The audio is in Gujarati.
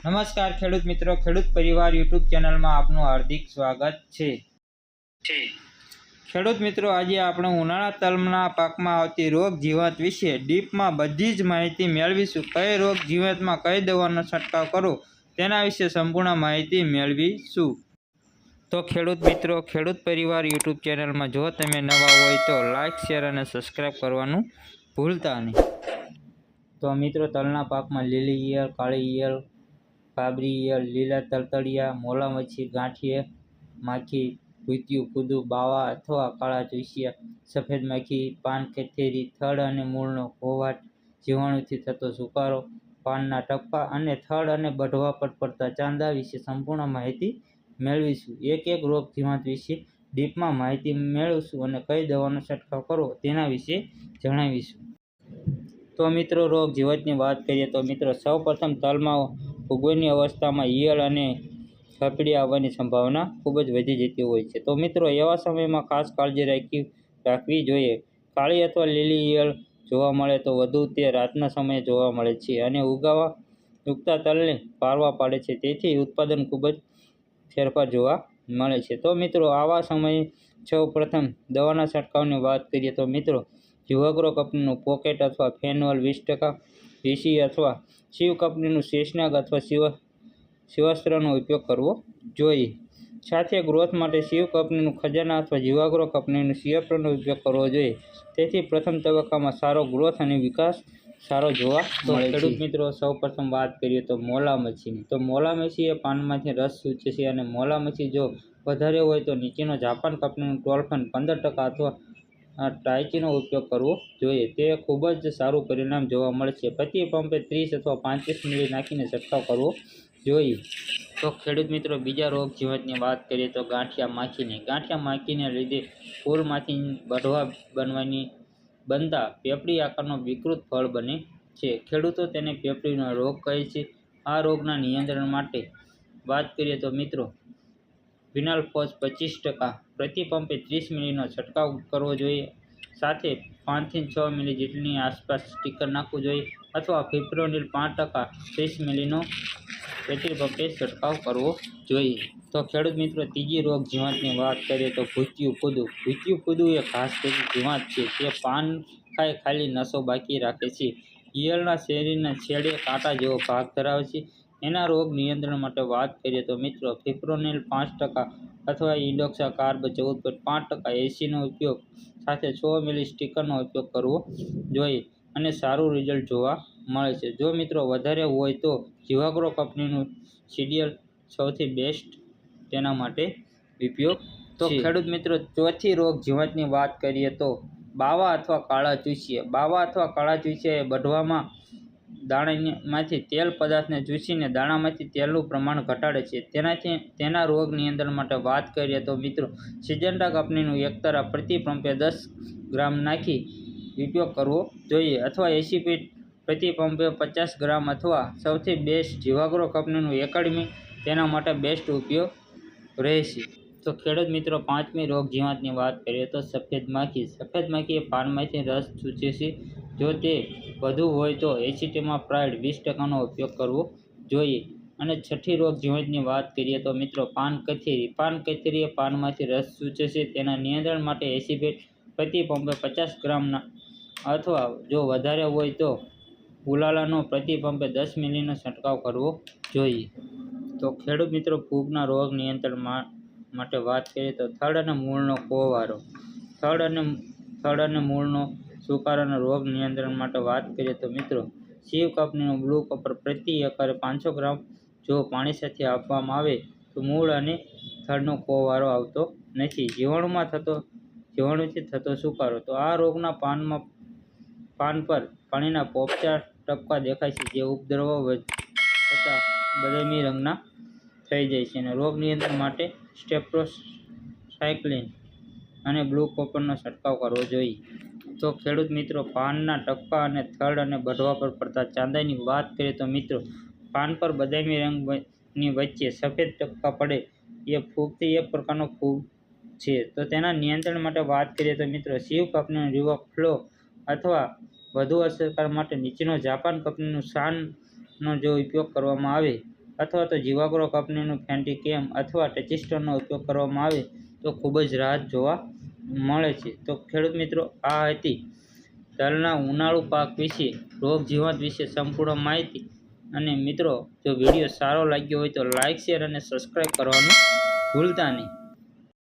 નમસ્કાર ખેડૂત મિત્રો, ખેડૂત પરિવાર યુટ્યુબ ચેનલમાં આપનું હાર્દિક સ્વાગત છે। ખેડૂત મિત્રો, આજે આપણે ઉનાળા તલના પાકમાં આવતી રોગ જીવાત વિશે ડીપમાં બધી જ માહિતી મેળવીશું। કઈ રોગ જીવાતમાં કઈ દવાનો છંટકાવ કરવો તેના વિશે સંપૂર્ણ માહિતી મેળવીશું। તો ખેડૂત મિત્રો, ખેડૂત પરિવાર યુટ્યુબ ચેનલમાં જો તમે નવા હોય તો લાઇક, શેર અને સબસ્ક્રાઈબ કરવાનું ભૂલતા નહીં। તો મિત્રો, તલના પાકમાં લીલી ઈયળ, કાળી ઈયળ, કાબરી ઈયળ, લીલા તલતળિયા, મોલા મચ્છી, ગાંઠિયા માખી, ભૂતિયું ફૂદું, બાવા અથવા કાળા ચૂસિયા, સફેદ માખી, પાન કથેરી, થડ અને મૂળનો ઘોવાટ, જીવાણુથી થતો સુકારો, પાનના ટપકા અને થડ અને બઢવા પર પડતા ચાંદા વિશે સંપૂર્ણ માહિતી મેળવીશું। એક એક રોગ જીવાત વિશે ડીપમાં માહિતી મેળવીશું અને કઈ દવાનો છંટકાવ કરવો તેના વિશે જણાવીશું। તો મિત્રો, રોગ જીવાતની વાત કરીએ તો મિત્રો, સૌપ્રથમ તલમાં ઉગવણની અવસ્થામાં ઈયળ અને થપડી આવવાની સંભાવના ખૂબ જ વધી જતી હોય છે। તો મિત્રો, એવા સમયમાં ખાસ કાળજી રાખવી જોઈએ। કાળી અથવા લીલી ઈયળ જોવા મળે તો વધુ તે રાતના સમયે જોવા મળે છે અને ઉગતા તલને પારવા પાડે છે, તેથી ઉત્પાદન ખૂબ જ ફેરફાર જોવા મળે છે। તો મિત્રો, આવા સમયે સૌ પ્રથમ દવાના છંટકાવની વાત કરીએ તો મિત્રો, જીવાગ્રો કંપનીનું પોકેટ અથવા ફેનોલ 20%, વીસી અથવા શિવ કંપનીનું શેષનાગ અથવા શિવાસ્ત્રનો ઉપયોગ કરવો જોઈએ। સાથે ગ્રોથ માટે શિવ કંપનીનું ખજાના અથવા જીવાગ્રો કંપનીનું સિયપ્રનો ઉપયોગ કરવો જોઈએ, તેથી પ્રથમ તબક્કામાં સારો ગ્રોથ અને વિકાસ સારો જોવા મળે છે। ખેડૂત મિત્રો, સૌ પ્રથમ વાત કરીએ તો મોલા મચ્છીની। તો મોલા મચ્છી એ પાનમાંથી રસ ચૂસે છે અને મોલા મચ્છી જો વધારે હોય તો નીચેનો જાપાન કંપનીનું ટોલ્ફન 15% અથવા ટાઇચીનો ઉપયોગ કરવો જોઈએ, તે ખૂબ જ સારું પરિણામ જોવા મળે છે। પ્રતિ પંપે 30 અથવા 35 મિલી નાખીને છંટકાવ કરવો જોઈએ। તો ખેડૂત મિત્રો, બીજા રોગ જીવાતની વાત કરીએ તો ગાંઠિયા માખીની। ગાંઠિયા માખીને લીધે ફૂલમાંથી બઢવા બનતા પેપડી આકારનો વિકૃત ફળ બને છે। ખેડૂતો તેને પેપડીનો રોગ કહે છે। આ રોગના નિયંત્રણ માટે વાત કરીએ તો મિત્રો, વિનાલ્ફોસ 25% પ્રતિ પંપે 30 મિલીનો છંટકાવ કરવો જોઈએ। સાથે 5 થી 6 મિલી જેટલીની આસપાસ સ્ટીકર નાખવું જોઈએ અથવા ફિપ્રોનિલ 5% 30 મિલીનો પ્રતિ પંપે છંટકાવ કરવો જોઈએ। તો ખેડૂત મિત્રો, ત્રીજી રોગ જીવાતની વાત કરીએ તો ભૂતિયું ફૂદું। ભૂતિયું ફૂદું એ ઘાસ ભેગી જીવાત છે, તે પાન ખાલી નસો બાકી રાખે છે। ઈયળના શરીરના છેડે કાંટા જેવો ભાગ ધરાવે છે। એના રોગ નિયંત્રણ માટે વાત કરીએ તો મિત્રો, ફિપ્રોનિલ 5% અથવા ઇન્ડોક્સા કાર્બ 14.5% એસીનો ઉપયોગ સાથે 6 મિલી સ્ટીકરનો ઉપયોગ કરવો જોઈએ અને સારું રિઝલ્ટ જોવા મળે છે। જો મિત્રો વધારે હોય તો જીવાગ્રો કંપનીનું સીડિયલ સૌથી બેસ્ટ તેના માટે ઉપયોગ। તો ખેડૂત મિત્રો, ચોથી રોગ જીવાતની વાત કરીએ તો બાવા અથવા કાળા ચૂસિયા। બાવા અથવા કાળા ચૂસિયા એ બઢવામાં દાણામાંથી તેલ પદાર્થને ચૂસીને દાણામાંથી તેલનું પ્રમાણ ઘટાડે છે। તેના રોગ નિયંત્રણ માટે વાત કરીએ તો મિત્રો, સિજન્ટા કંપનીનું એકતરા પ્રતિ પંપે 10 ગ્રામ નાખી ઉપયોગ કરવો જોઈએ અથવા એસીપીટ પ્રતિ પંપે 50 ગ્રામ અથવા સૌથી બેસ્ટ જીવાગ્રો કંપનીનું એકેડમી તેના માટે બેસ્ટ ઉપયોગ રહેશે। તો ખેડૂત મિત્રો, પાંચમી રોગ જીવાતની વાત કરીએ તો સફેદ માખી। સફેદ માખી એ પાનમાંથી રસ ચૂસે છે। જો તે વધુ હોય તો એસિટેમાપ્રાઇડ 20%નો ઉપયોગ કરવો જોઈએ। અને છઠ્ઠી રોગ જીવાતની વાત કરીએ તો મિત્રો, પાન કથેરી। પાન કથેરી એ પાનમાંથી રસ ચૂસે છે, તેના નિયંત્રણ માટે એસિપેટ પ્રતિ પંપે 50 ગ્રામ અથવા જો વધારે હોય તો ગુલાલાનો પ્રતિ પંપે 10 મિલીનો છંટકાવ કરવો જોઈએ। તો ખેડૂત મિત્રો, ફૂગના રોગ નિયંત્રણ માટે વાત કરીએ તો થડ અને મૂળનો કોવારો। થડ અને મૂળનો સુકારાના રોગ નિયંત્રણ માટે વાત કરીએ તો મિત્રો, શિવ કંપનીનું બ્લુ કોપર પ્રતિ એકરે 500 ગ્રામ જો પાણી સાથે આપવામાં આવે તો મૂળ અને થડનો કોવારો આવતો નથી। જીવાણુથી થતો સુકારો। તો આ રોગના પાન પર પાણીના પોપચાં ટપકા દેખાય છે, જે ઉપદ્રવ થતાં બદામી રંગના થઈ જાય છે અને રોગ નિયંત્રણ માટે સ્ટેપ્રોસાયક્લિન અને બ્લુ કોપરનો છંટકાવ કરવો જોઈએ। તો ખેડૂત મિત્રો, પાનના ટપકા અને થડ અને બઢવા પર પડતા ચાંદાની વાત કરીએ તો મિત્રો, પાન પર બદામી રંગની વચ્ચે સફેદ ટપકા પડે એ ફૂગથી એક પ્રકારનો ફૂગ છે। તો તેના નિયંત્રણ માટે વાત કરીએ તો મિત્રો, શિવ કંપનીનું રિવોફ્લો અથવા વધુ અસરકારક માટે નીચેનો જાપાન કંપનીનું શાનનો જો ઉપયોગ કરવામાં આવે અથવા તો જીવાગ્રો કંપનીનું ફેન્ટી કેમ અથવા ટેચિસ્ટરનો ઉપયોગ કરવામાં આવે તો ખૂબ જ રાહત જોવા મળે છે. તો ખેડૂત મિત્રો, આ હતી તલના ઉનાળુ પાક વિશે રોગ જીવાત વિશે સંપૂર્ણ માહિતી. અને મિત્રો, જો વિડીયો સારો લાગ્યો હોય તો લાઇક, શેર અને સબસ્ક્રાઈબ કરવાનું ભૂલતા નહીં.